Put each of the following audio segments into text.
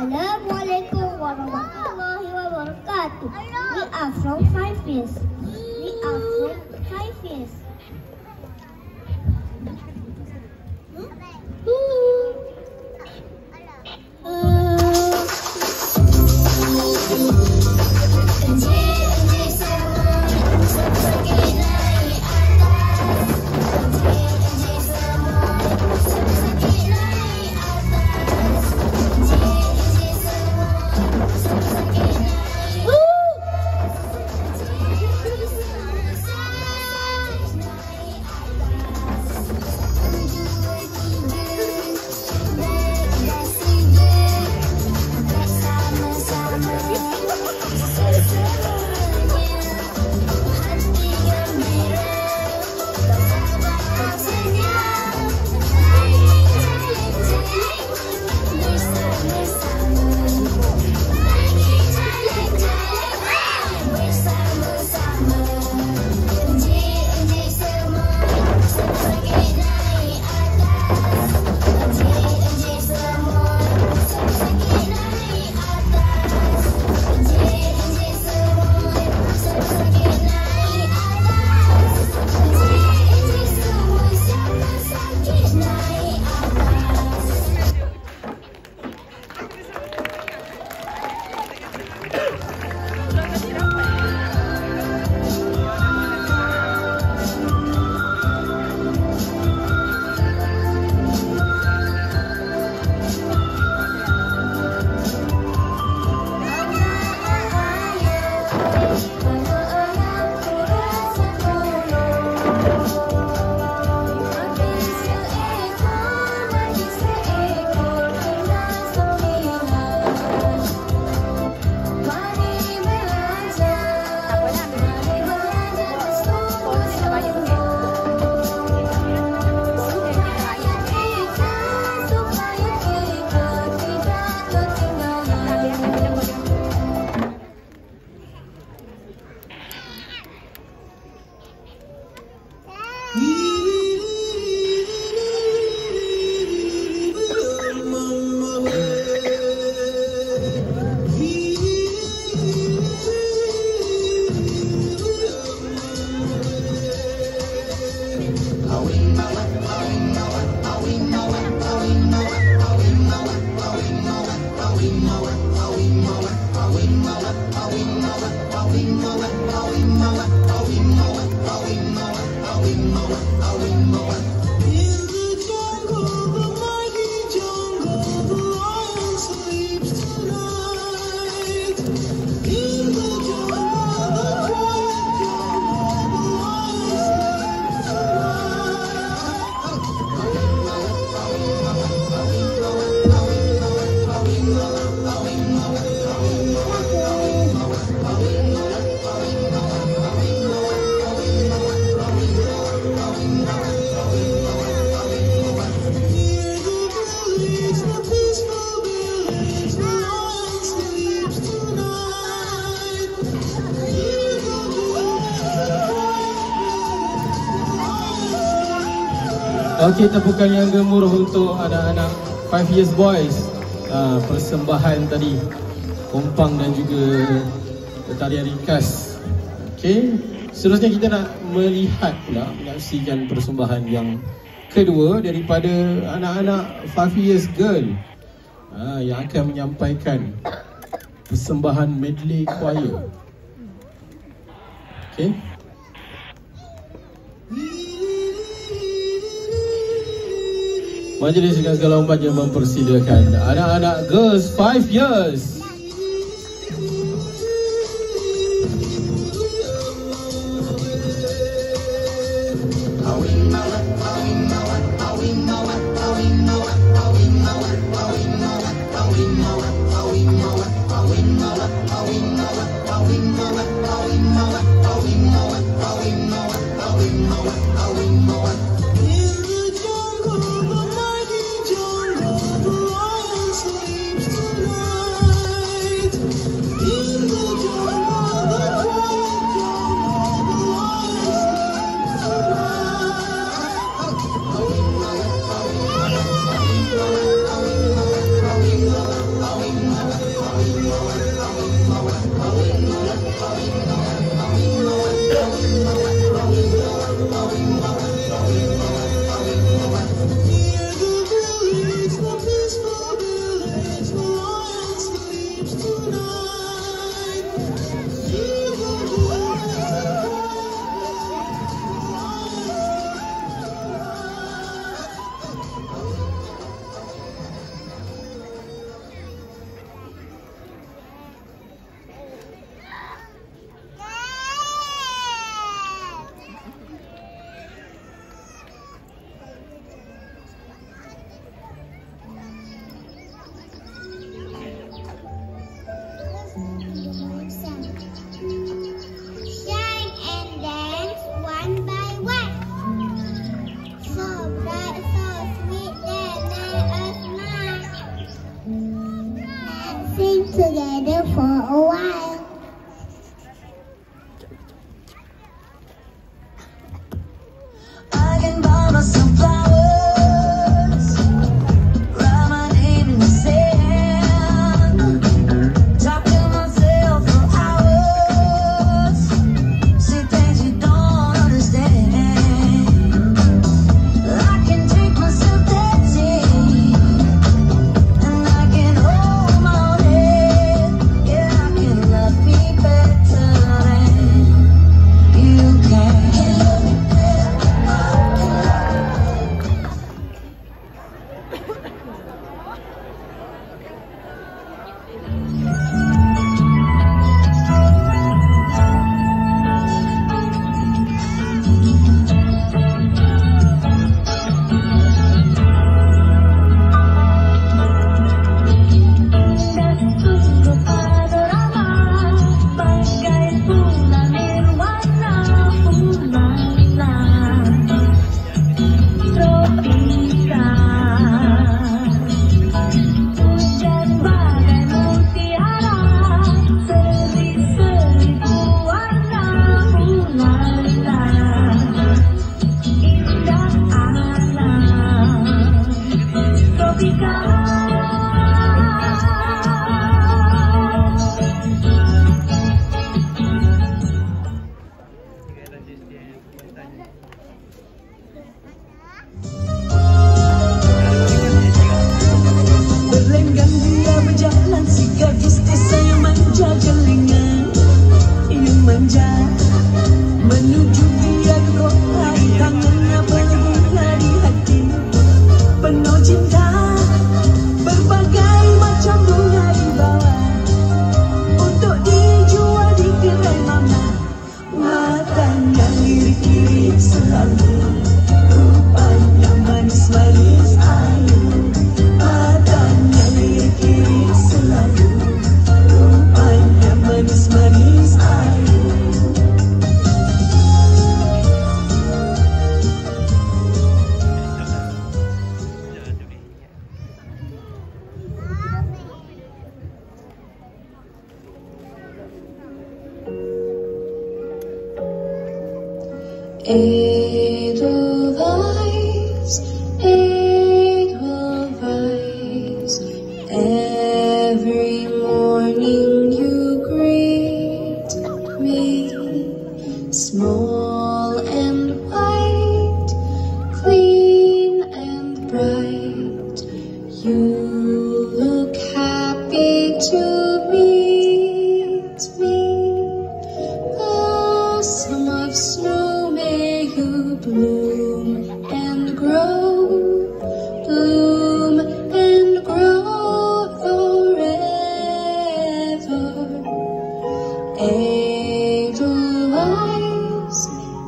Assalamualaikum warahmatullahi wabarakatuh. We are from 5 years. We are from 5 years. Okey, tepukan yang gemuruh untuk anak-anak 5 Years Boys. Persembahan tadi kompang dan juga tarian ringkas. Okey, seterusnya kita nak melihat pula, menyaksikan persembahan yang kedua daripada anak-anak 5 Years Girl yang akan menyampaikan persembahan medley choir. Okey. Majlis dengan segala hormat yang mempersilakan anak-anak girls 5 years. Together for a while. I can buy myself flowers, write my name in the sand, talk to myself for hours, say things you don't understand. I can take myself dancing, and I can hold my own head. Yeah, I can love me better than you can. Berlenggang dia berjalan, si gadis desa yang manja gelengan, yang manja menuju dia ke kota, di tangannya berbunga, di hati penuh cinta, berbagai macam bunga dibawa untuk dijual di kedai mama. Matanya lirik-lirik selalu, rupanya manis-manis ayu. Matanya lirik-lirik selalu, rupanya manis-manis ayu. Edelweiss, every morning you greet me, small and white, clean and bright, you look happy to meet me. Blossom of snow, may you bloom and grow, bloom and grow forever. Edelweiss,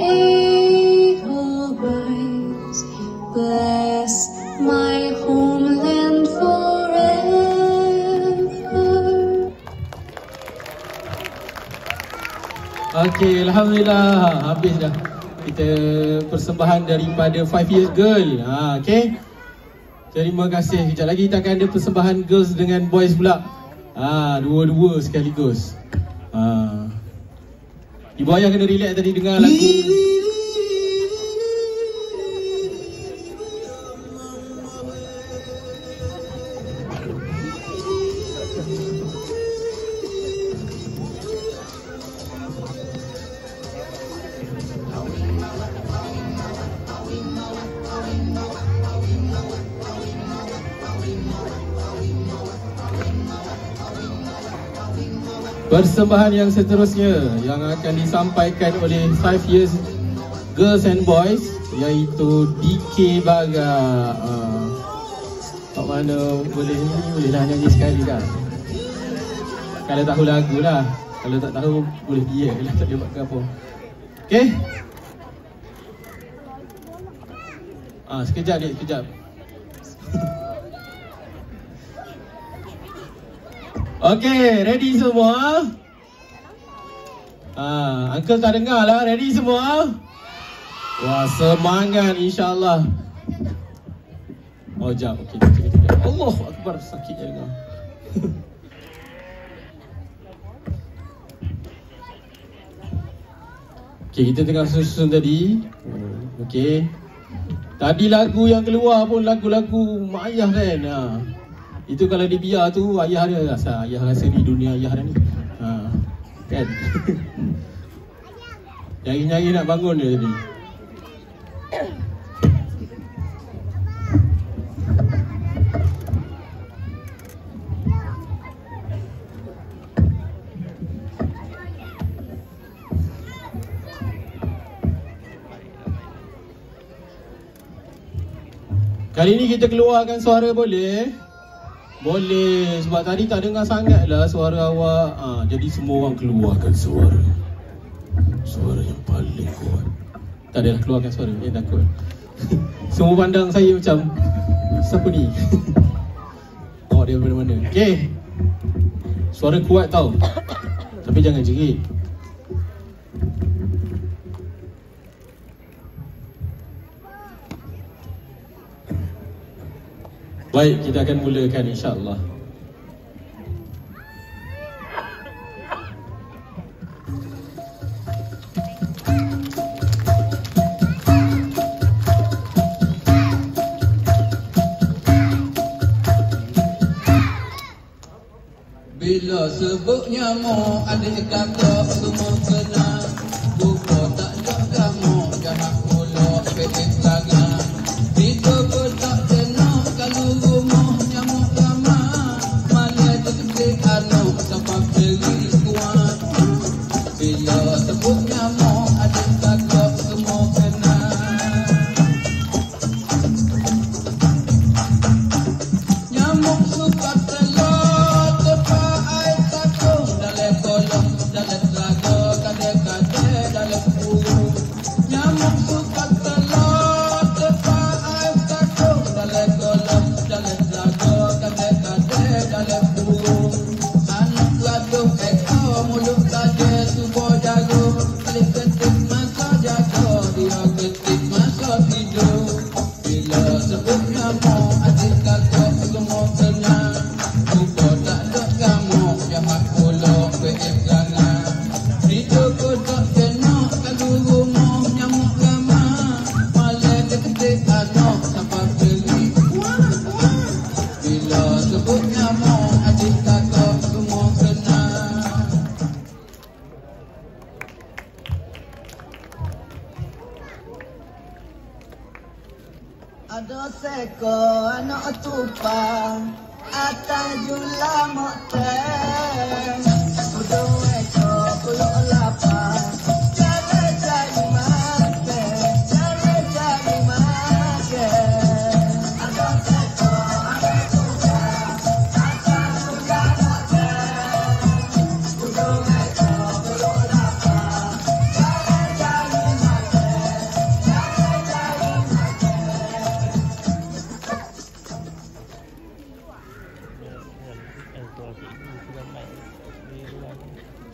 Edelweiss, bless my homeland forever. Okey, alhamdulillah habis dah kita persembahan daripada 5 Years Girl. Okey. Terima kasih. Kejap lagi kita akan ada persembahan girls dengan boys pula. Dua-dua sekaligus. Ibu ayah kena relax tadi dengar lagu. Persembahan yang seterusnya yang akan disampaikan oleh 5 years girls and boys iaitu DK Baga. Kat mana bolehlah nyanyi sekali kan? Kalau tahu lagu lah. Kalau tak tahu boleh dia lah, tak boleh buat ke apa. Okey? Sekejap. Okey, ready semua? Uncle tak dengar lah, ready semua? Wah, semangat insyaAllah. Oh, jap, okey. Allah Akbar, sakit je dengar. Okey, kita tengah susun tadi. Okey. Tadi lagu yang keluar pun lagu-lagu mak ayah kan. Itu kalau dibiar tu ayah dia rasa ni dunia ayah dah ni. Kan. Nyari-nyari nak bangun dia tadi. Kali ni kita keluarkan suara boleh? Boleh, sebab tadi tak dengar sangat lah suara awak. Jadi semua orang keluarkan suara. Suara yang paling kuat. Tak adalah keluarkan suara, takut. Semua pandang saya macam, siapa ni? Oh, dia mana-mana. Okay. Suara kuat tau. Tapi jangan jerit. Baik, kita akan mulakan insya-Allah. Bila sebut nyamuk, adik kakak semua kena. Buka tak ada kamu, jahat mulut, pepek tangan. Kita pun tak tenang, kalau rumah nyamuk ramah. Malah terketik anak, sampai beri kuat. Bila sebut nyamuk, adik kakak semua kena. Nyamuk suka telur, tepat air takut. Dalam kolong, dalam telaga, kadang-kadang dalam burung. Nyamuk suka telur, tepat air takut. Dalam kolong, dalam telaga, kadang-kadang dalam burung. Anak laduh ekor, mulut saja tubuh jago. Paling ketik masa jago, dia ketik masa tidur. Bila sebut nyamuk, adik kakak semua kena. Buka tak ada kamu, jahat pulak PM jangan. Hidup pun tak kena, kalau rumah nyamuk ramah. Malah ketik anak, sampai beri kuat. Bila sebut nyamuk, adik kakak semua kena. Ada seko anak tumpah atas jula motel. Udah ekor pulak lapar. Jalan cari makan, jalan cari makan. Ada seko anak tumpah atas jula motel. Udah ekor pulak lapar. Jalan cari makan, jalan cari makan.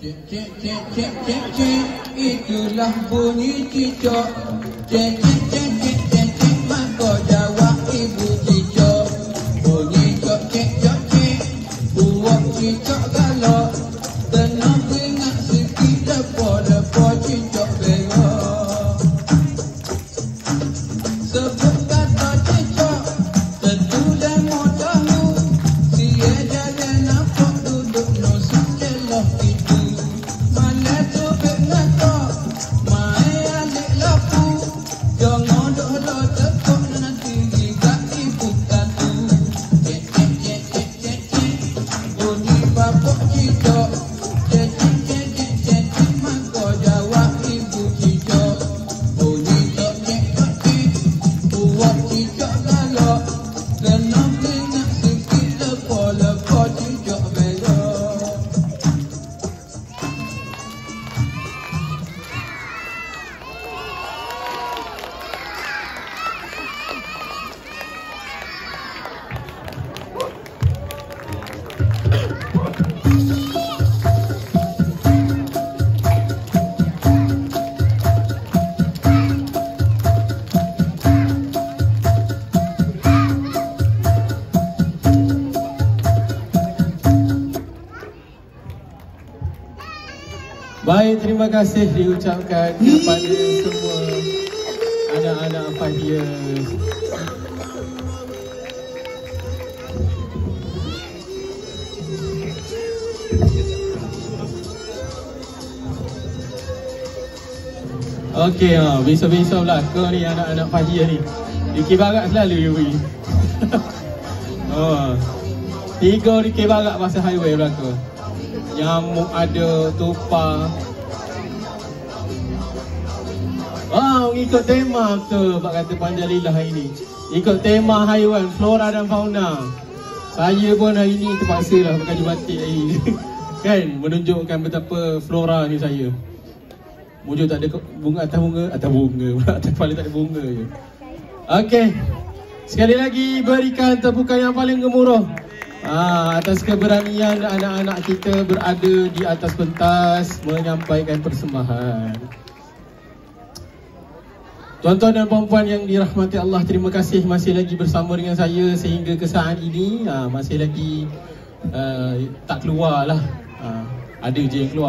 Cek cek cek cek cek cek, itulah bunyi cicak. Cek cek cek cek cek cek, maka jawab ibu cicak. Bunyi cok cek cok cek, buat cicak galak. Tenang ingat sikit lepas cicak bengok. Sebut kata cicak, tentu demo tahu. Sia jalan nampak duduk nusa celah itu. Mana tu bengatok, mai alik lapu. Jangan Baik, terima kasih diucapkan kepada semua anak-anak 5 years. Okey, besok-besok pula kau ni anak-anak 5 years ni. Dikir barat selalu you pergi. Oh. 3 dikir barat pasal highway belaka. Nyamuk ada, tupai. Ikut tema tu Pak kata Panjalilah hari ni. Ikut tema haiwan, flora dan fauna. Saya pun hari ni terpaksa lah berkaji batik hari ni. Kan, menunjukkan betapa flora ni saya. Wujud tak ada bunga, atas bunga pula, atas kepala tak ada bunga je. Okey. Sekali lagi berikan tepukan yang paling gemuruh atas keberanian anak-anak kita berada di atas pentas menyampaikan persembahan. Tuan-tuan dan puan-puan yang dirahmati Allah, terima kasih masih lagi bersama dengan saya sehingga ke saat ini. Masih lagi tak keluar lah. Ada je yang keluar.